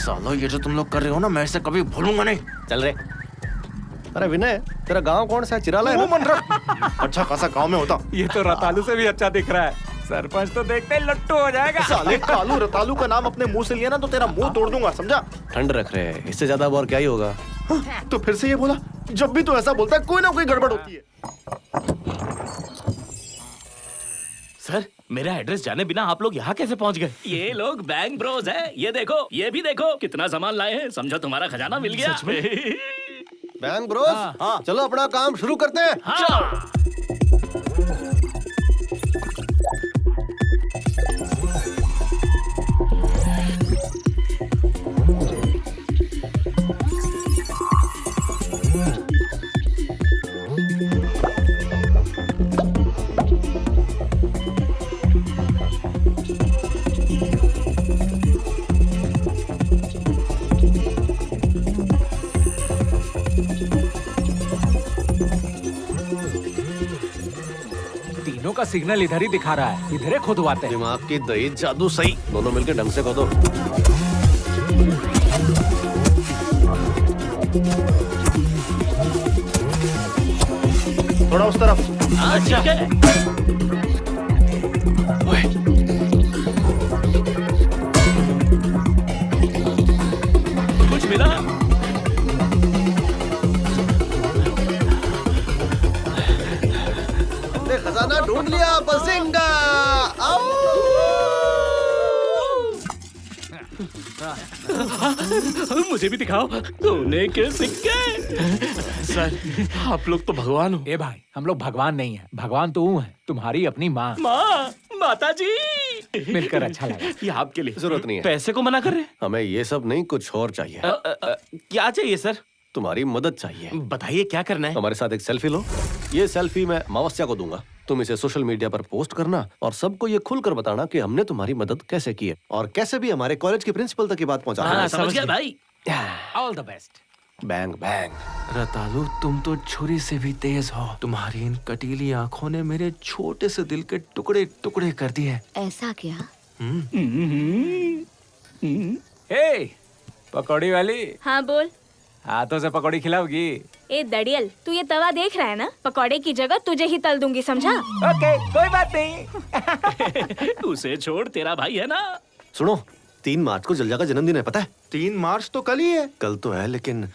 सालो ये जो तुम लोग कर रहे हो ना, मैं इसे कभी भूलूंगा नहीं। चल रे। अरे विनय, तेरा गांव कौन सा है? चिराला है ना? अच्छा खासा गांव में होता। ये तो रतालू से भी अच्छा दिख रहा है। सरपंच तो देखते ही लट्टू हो जाएगा। साले कालू रतालू का नाम अपने मुंह से लिया ना तो तेरा मुंह तोड़ दूंगा, समझा? ठंड रख रहे हैं, इससे ज्यादा और क्या ही होगा। तो फिर से ये बोला, जब भी तू ऐसा बोलता है कोई ना कोई गड़बड़ होती है। सर, मेरा एड्रेस जाने बिना आप लोग यहाँ कैसे पहुँच गए? ये लोग बैंक ब्रोज हैं। ये देखो, ये भी देखो कितना सामान लाए हैं। समझो तुम्हारा खजाना मिल गया। बैंक ब्रोस, हाँ, चलो अपना काम शुरू करते हैं। हाँ। तीनों का सिग्नल इधर ही दिखा रहा है, इधर ही खुदवाते हैं। दिमाग की दही जादू सही, दोनों मिलकर ढंग से खोदो। थोड़ा उस तरफ। अच्छा है। कुछ मिला? खजाना ढूंढ लिया, बजिंगा। मुझे भी दिखाओ सोने के सिक्के। सर, आप लोग तो भगवान हो। ए भाई, हम लोग भगवान नहीं है, भगवान तो वो है, तुम्हारी अपनी माँ। माँ, माता जी। मिलकर अच्छा लगा। ये आपके लिए जरूरत नहीं है। पैसे को मना कर रहे हैं? हमें ये सब नहीं, कुछ और चाहिए। क्या चाहिए सर? तुम्हारी मदद चाहिए। बताइए क्या करना है? हमारे साथ एक सेल्फी लो। ये सेल्फी मैं अमावस्या को दूंगा। तुम इसे सोशल मीडिया पर पोस्ट करना और सबको ये खुलकर बताना कि हमने तुम्हारी मदद कैसे की है और कैसे भी हमारे कॉलेज के प्रिंसिपल तक ये बात पहुंचाना। हाँ, समझ गया भाई। All the best. Bang bang. रतालू, तुम तो छुरी से भी तेज हो। तुम्हारी इन कटीली आंखों ने मेरे छोटे से दिल के टुकड़े टुकड़े कर दिए। ऐसा क्या? ए, पकौड़ी वाली, हाँ बोल। हाथों से पकौड़ी खिलाओगी? ए दड़ियल, तू ये तवा देख रहा है ना? पकौड़े की जगह तुझे ही तल दूंगी, समझा? ओके, कोई बात नहीं। उसे छोड़, तेरा भाई है ना। सुनो, 3 मार्च को जलजा का जन्मदिन है, पता है? 3 मार्च तो कल ही है। कल तो है, लेकिन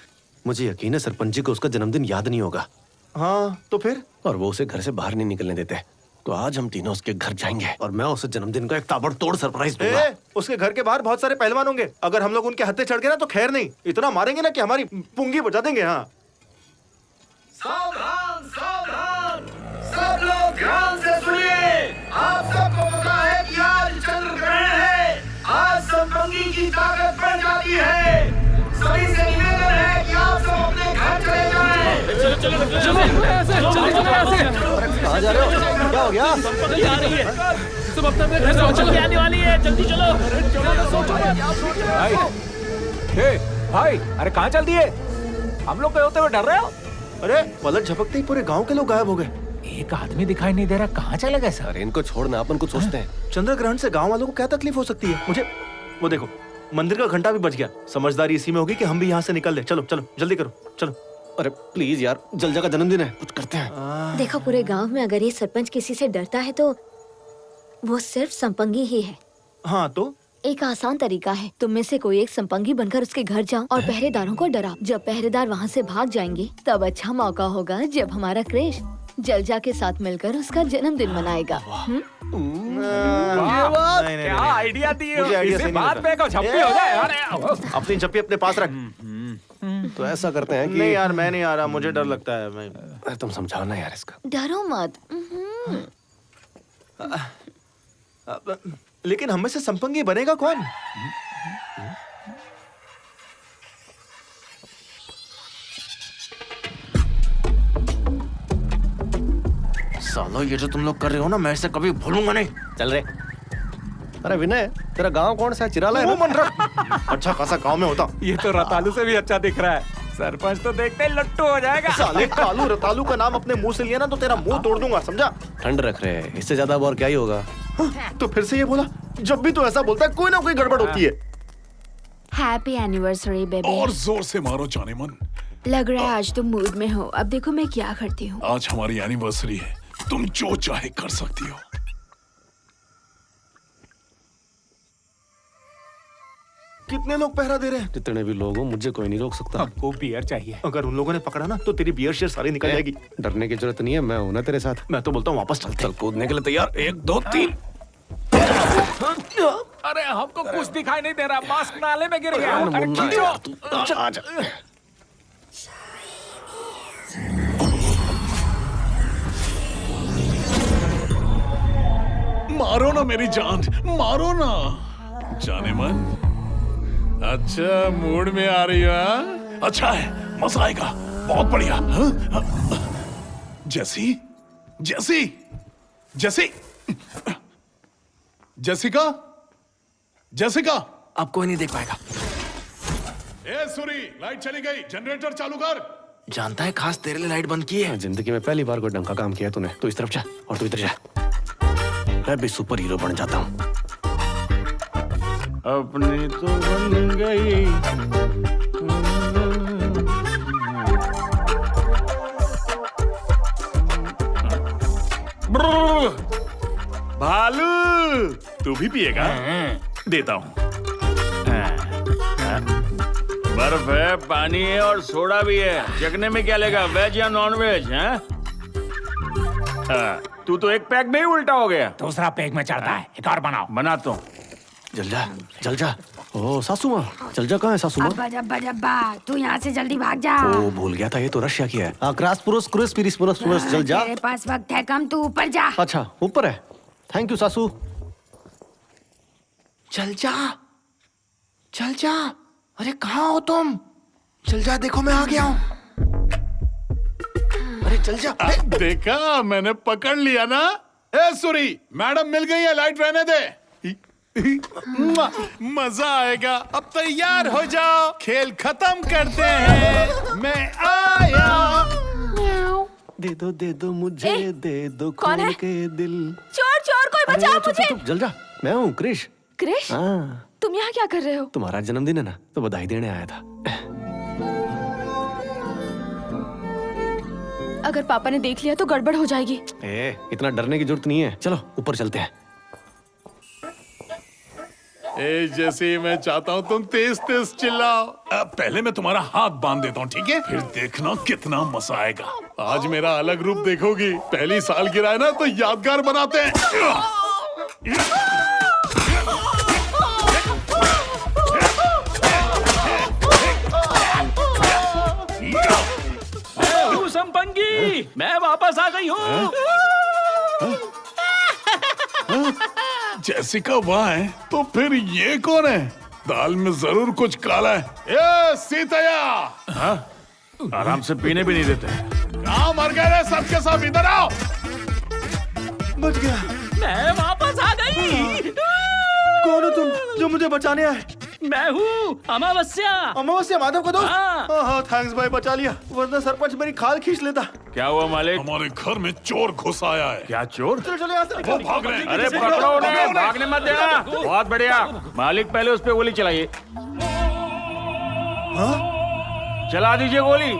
मुझे यकीन है सरपंच जी को उसका जन्मदिन याद नहीं होगा। हाँ, तो फिर? और वो उसे घर से बाहर नहीं निकलने देते। तो आज हम तीनों उसके घर जाएंगे और मैं उसे जन्मदिन का एक ताबड़तोड़ सरप्राइज दूंगा। उसके घर के बाहर बहुत सारे पहलवान होंगे। अगर हम लोग उनके हत्थे चढ़ गए ना तो खैर नहीं, इतना मारेंगे ना कि हमारी पुंगी बजा देंगे। हाँ, सावधान सावधान, सब लोग ध्यान से सुनिए। आप सबको पता है कि आज चंद्र ग्रहण है। आज संपंगी की ताकत बढ़ जाती है। सभी से निवेदन है कि आप सब अपने घर चले जाएं। कहाँ जा रहे हो? क्या हो गया? संपत्ति आ रही है। सब अपने घर से चल के आने वाली है। जल्दी चलो। भाई, ए, भाई, अरे कहाँ चल दिए? हम लोग होते हुए डर रहे हो? अरे पलक झपकते ही पूरे गांव के लोग गायब हो गए। एक आदमी दिखाई नहीं दे रहा, कहाँ चले गए सर? अरे इनको छोड़ना, अपन कुछ सोचते हैं। चंद्र ग्रहण से गांव वालों को क्या तकलीफ हो सकती है? मुझे वो देखो, मंदिर का घंटा भी बज गया। समझदारी इसी में होगी कि हम भी यहाँ से निकल ले। चलो चलो, जल्दी करो, चलो। अरे प्लीज यार, जलजा का जन्मदिन है, कुछ करते हैं। देखो, पूरे गांव में अगर ये सरपंच किसी से डरता है तो वो सिर्फ संपंगी ही है। हाँ तो एक आसान तरीका है, तुम में से कोई एक संपंगी बनकर उसके घर जाओ और पहरेदारों को डराओ। जब पहरेदार वहाँ से भाग जाएंगे तब अच्छा मौका होगा जब हमारा क्रेश जलजा के साथ मिलकर उसका जन्मदिन मनाएगा। क्या आइडिया दिए हो? मुझे आइडिया इसी सही नहीं बात लगा। पे को झप्पी हो जाए। अरे अपनी झप्पी अपने पास रख। तो ऐसा करते हैं कि नहीं यार, मैं नहीं आ रहा, मुझे डर लगता है। मैं अरे तुम समझाओ ना यार इसका। डरो मत। लेकिन हम में से संपंगी बनेगा कौन? सालो ये जो तुम लोग कर रहे हो ना, मैं इसे कभी भूलूंगा नहीं। चल रे। अरे विनय, तेरा गांव कौन सा है? चिराला है ना? अच्छा खासा गांव में होता। ये तो रतालू से भी अच्छा दिख रहा है। सरपंच तो देखते ही लट्टू हो जाएगा। साले कालू रतालू का नाम अपने मुंह से लिया ना तो तेरा मुंह तोड़ दूंगा, समझा? ठंड रख रहे हैं, इससे ज्यादा और क्या ही होगा। तो फिर से ये बोला, जब भी तू ऐसा बोलता है कोई ना कोई गड़बड़ होती है। Happy anniversary baby. और जोर से मारो जाने मन। लग रहा है आज तुम मूड में हो। अब देखो मैं क्या करती हूँ। आज हमारी एनिवर्सरी है, तुम जो चाहे कर सकती हो। कितने लोग पहरा दे रहे हैं? जितने भी लोग हो, मुझे कोई नहीं रोक सकता। हमको बियर चाहिए। अगर उन लोगों ने पकड़ा ना तो तेरी बियर शेयर सारी निकल जाएगी। डरने की जरूरत नहीं है, मैं हूं ना तेरे साथ। मैं तो बोलता हूँ वापस चलते चल कूदने के लिए तैयार? 1 2 3। अरे हमको कुछ दिखाई नहीं दे रहा, मास्क नाले में गिर गया। अरे मुन्ना खींचो। यार, तू आजा। मारो ना मेरी जान, मारो ना जाने मन। अच्छा मूड में आ रही हो? हाँ? अच्छा है, मजा आएगा, बहुत बढ़िया। हाँ? जैसी जैसी जैसी जेसिका जेसिका। अब कोई नहीं देख पाएगा। ए सूरी, लाइट चली गई, जनरेटर चालू कर। जानता है खास तेरे लिए लाइट बंद की है। जिंदगी में पहली बार कोई ढंग का काम किया तूने। तू इस तरफ जा और तू इधर जा। मैं भी सुपर हीरो बन जाता हूँ। अपनी तो बन गई। भालू, तू भी पिएगा? देता हूँ। बर्फ है, पानी है और सोडा भी है। जगने में क्या लेगा, वेज या नॉन वेज? हैं? तू तो एक पैक में ही उल्टा हो गया। दूसरा पैक में चढ़ता है, एक और बनाओ। बनाता हूँ। जल जा। ओ सासू माँ, जल जा। कहाँ है सासू माँ? अब्बा जब्बा जब्बा, तू यहाँ से जल्दी भाग जा। ओ भूल गया था, ये तो रशिया की है। क्रास पुरुष क्रुस पिरिस पुरुष पुरुष, जल जा। तेरे पास वक्त है कम, तू ऊपर जा। अच्छा ऊपर है। थैंक यू सासू। चल जा, चल जा। अरे कहाँ हो तुम? चल जा, देखो मैं आ गया हूँ। अरे चल जा। देखा, मैंने पकड़ लिया ना। ए सूरी, मैडम मिल गई है, लाइट रहने दे। मजा आएगा। अब तैयार हो जाओ, खेल खत्म करते हैं। मैं आया। दे दो मुझे, दे दो कौन खोल है? के दिल। चोर चोर, कोई बचाओ मुझे। चुप, जल जा। मैं हूँ क्रिश। क्रिश, हाँ, तुम यहाँ क्या कर रहे हो? तुम्हारा जन्मदिन है ना, तो बधाई देने आया था। अगर पापा ने देख लिया तो गड़बड़ हो जाएगी। इतना डरने की जरूरत नहीं है, चलो ऊपर चलते हैं। ए जैसे मैं चाहता हूँ तुम तेज तेज चिल्लाओ। पहले मैं तुम्हारा हाथ बांध देता हूँ, ठीक है? फिर देखना कितना मजा आएगा। आज मेरा अलग रूप देखोगी। पहली सालगिरह है ना, तो यादगार बनाते हैं। मैं हूँ संपंगी, मैं वापस आ गई हूँ। जेसिका वहाँ है, तो फिर ये कौन है? दाल में जरूर कुछ काला है। ए सीतया, आराम से पीने भी नहीं देते। कहाँ मर गए रे? सबके सब इधर आओ। बच गया। मैं वापस आ गई। कौन हो तुम जो मुझे बचाने आए? मैं हूँ अमावस्या। अमावस्या, माधव का दोस्त? हाँ। हाँ, थैंक्स भाई, बचा लिया, वरना सरपंच मेरी खाल खींच लेता। क्या हुआ मालिक? हमारे घर में चोर घुस आया है। क्या चोर? चलो चलो यहाँ से वो निकल। भाग रहे हैं। अरे पकड़ो उन्हें, भागने मत देना। बहुत बढ़िया मालिक, पहले उस पे गोली चलाइए। चला दीजिए गोली।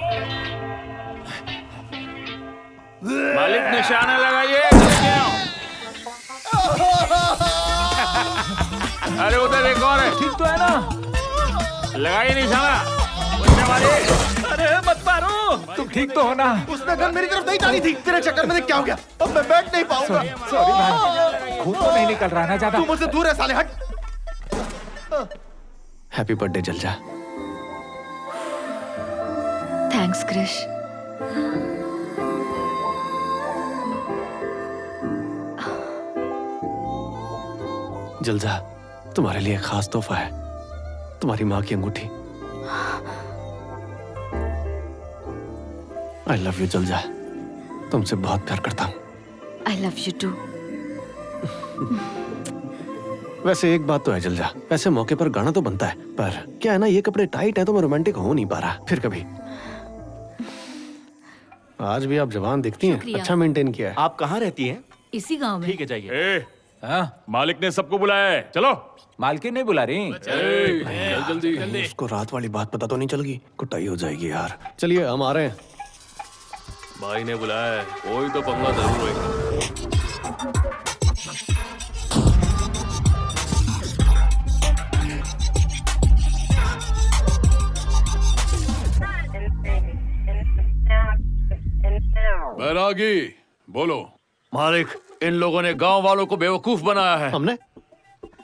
मालिक निशाना लगाइए। अरे उधर एक और है। ठीक तो है ना? लगाइए निशाना। उसने मारिए। अरे मत मारो। तुम ठीक तो हो ना? उसने गन मेरी तरफ नहीं डाली थी। तेरे चक्कर में देख क्या हो गया। अब मैं बैठ नहीं पाऊंगा। सॉरी भाई, खून तो नहीं निकल रहा ना ज्यादा? तू मुझसे दूर है साले, हट। हैप्पी बर्थडे जल जा। थैंक्स क्रिश। जल जा, तुम्हारे लिए खास तोहफा है, तुम्हारी माँ की अंगूठी। आई लव यू जल जा, तुमसे बहुत प्यार करता हूँ। I love you too. वैसे एक बात तो है जल जा, ऐसे मौके पर गाना तो बनता है, पर क्या है ना, ये कपड़े टाइट हैं तो मैं रोमांटिक हो नहीं पा रहा। फिर कभी। आज भी आप जवान दिखती हैं, शुक्रिया। अच्छा मेंटेन किया है। आप कहाँ रहती हैं? इसी गांव में। ठीक है, जाइए। हाँ, मालिक ने सबको बुलाया है, चलो। मालकिन नहीं बुला रही। चल जल्दी। उसको रात वाली बात पता तो नहीं चल गई, कुटाई हो जाएगी यार। चलिए हम आ रहे हैं। भाई ने बुलाया है, कोई तो पंगा जरूर होगा। बैरागी, बोलो। मालिक, इन लोगों ने गांव वालों को बेवकूफ बनाया है। हमने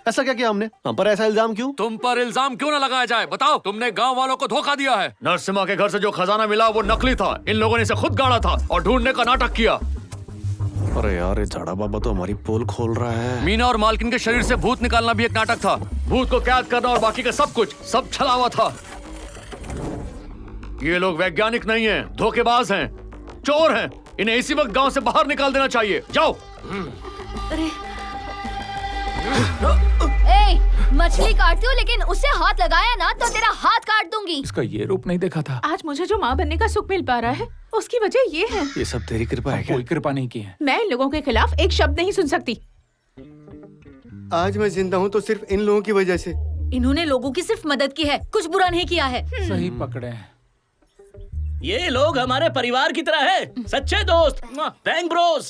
ऐसा क्या किया? हमने हम पर ऐसा इल्जाम क्यों? तुम पर इल्जाम क्यों ना लगाया जाए? बताओ, तुमने गांव वालों को धोखा दिया है। नरसिम्हा के घर से जो खजाना मिला वो नकली था। इन लोगों ने इसे खुद गाड़ा था और ढूंढने का नाटक किया। अरे यार, ये झाड़ा बाबा तो हमारी पोल खोल रहा है। मीना और मालकिन के शरीर से भूत निकालना भी एक नाटक था। भूत को कैद करना और बाकी का सब कुछ सब छलावा था। ये लोग वैज्ञानिक नहीं हैं, धोखेबाज हैं, चोर हैं। इन्हें इसी वक्त गांव से बाहर निकाल देना चाहिए। जाओ। ए, मछली काटती हूँ लेकिन उससे हाथ लगाया ना तो तेरा हाथ काट दूंगी। इसका ये रूप नहीं देखा था। आज मुझे जो माँ बनने का सुख मिल पा रहा है उसकी वजह ये है। ये सब तेरी कृपा है क्या? कोई कृपा नहीं की है। मैं इन लोगों के खिलाफ एक शब्द नहीं सुन सकती। आज मैं जिंदा हूँ तो सिर्फ इन लोगों की वजह से। इन्होंने लोगों की सिर्फ मदद की है, कुछ बुरा नहीं किया है। सही पकड़े हैं। ये लोग हमारे परिवार की तरह है, सच्चे दोस्त, बैंक ब्रोस।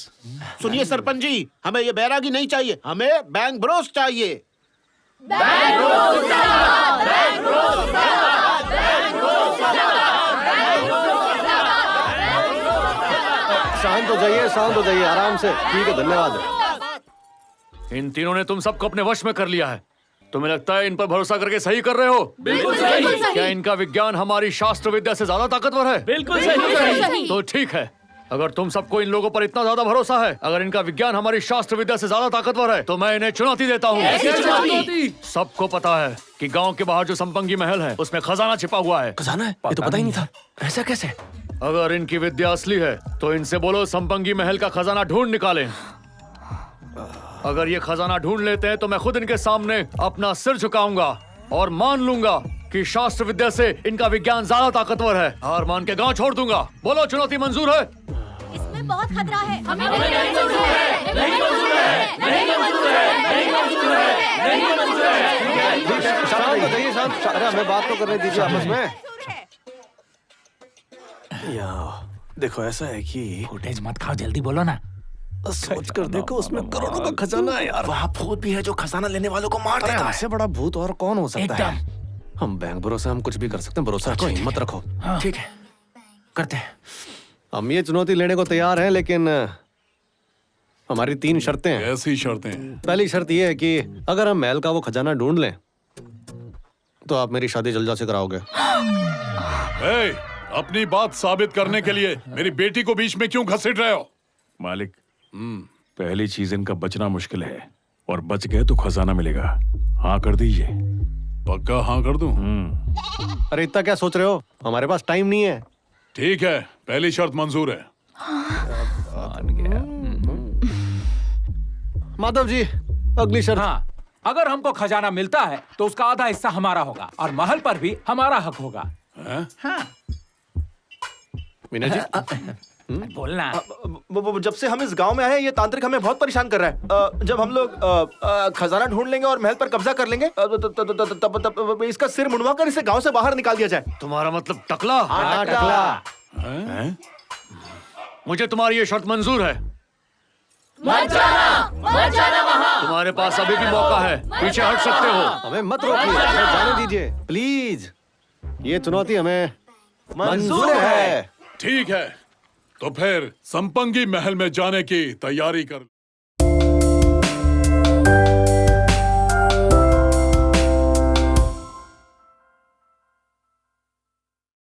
सुनिए सरपंच जी, हमें ये बैरागी नहीं चाहिए, हमें बैंक ब्रोस चाहिए। शांत हो जाइए, शांत हो जाइए, आराम से। ठीक है, धन्यवाद। इन तीनों ने तुम सबको अपने वश में कर लिया है। तुम्हें लगता है इन पर भरोसा करके सही कर रहे हो? बिल्कुल सही। क्या इनका विज्ञान हमारी शास्त्र विद्या से ज्यादा ताकतवर है? बिल्कुल सही। तो ठीक है, अगर तुम सबको इन लोगों पर इतना ज्यादा भरोसा है, अगर इनका विज्ञान हमारी शास्त्र विद्या से ज्यादा ताकतवर है, तो मैं इन्हें चुनौती देता हूँ। सबको पता है कि गांव के बाहर जो संपंगी महल है उसमें खजाना छिपा हुआ है। खजाना है? ये तो पता ही नहीं था। ऐसा कैसे? अगर इनकी विद्या असली है तो इनसे बोलो संपंगी महल का खजाना ढूंढ निकालें। अगर ये खजाना ढूंढ लेते हैं तो मैं खुद इनके सामने अपना सिर झुकाऊंगा और मान लूंगा कि शास्त्र विद्या से इनका विज्ञान ज्यादा ताकतवर है। हार मान के गांव छोड़ दूंगा। बोलो, चुनौती मंजूर है? इसमें बहुत खतरा है। हमें शांत हो जाइए, शांत। अरे हमें बात तो करने दीजिए आपस में। देखो, ऐसा है कि फुटेज मत खाओ, जल्दी बोलो ना। सोच कर देखो, उसमें करोड़ों का खजाना है यार। वहाँ भूत भी है जो खजाना लेने वालों को मार देता है। इससे बड़ा भूत और कौन हो सकता है? हम बैंक भरोसा, हम कुछ भी कर सकते हैं। भरोसा रखो, हिम्मत रखो। ठीक है, करते हैं। हम ये चुनौती लेने को तैयार हैं, लेकिन हमारी 3 शर्तें हैं। ऐसी शर्तें हैं। पहली शर्त ये है कि अगर हम महल का वो खजाना ढूंढ लें तो आप मेरी शादी जल्दा से कराओगे। ए, अपनी बात साबित करने के लिए मेरी बेटी को बीच में क्यों घसीट रहे हो? मालिक, पहली चीज इनका बचना मुश्किल है, और बच गए तो खजाना मिलेगा। हाँ कर दीजिए। पक्का हाँ कर दूं? अरे इतना क्या सोच रहे हो, हमारे पास टाइम नहीं है। ठीक है, पहली शर्त मंजूर है। माधव जी, अगली शर्त। हाँ, अगर हमको खजाना मिलता है तो उसका आधा हिस्सा हमारा होगा और महल पर भी हमारा हक होगा। हाँ। मीना जी, बोलना। जब से हम इस गांव में आए हैं, ये तांत्रिक हमें बहुत परेशान कर रहा है। जब हम लोग खजाना ढूंढ लेंगे और महल पर कब्जा कर लेंगे, तब इसका सिर मुंडवा कर इसे गांव से बाहर निकाल दिया जाए। तुम्हारा मतलब टकला? हाँ, टकला। मुझे तुम्हारी ये शर्त मंजूर है। मत जाना वहाँ। तुम्हारे पास अभी भी मौका है, पीछे हट सकते हो। हमें मत रोकिए, हमें जाने दीजिए प्लीज। ये चुनौती हमें मंजूर है। ठीक है, तो फिर संपंगी महल में जाने की तैयारी कर।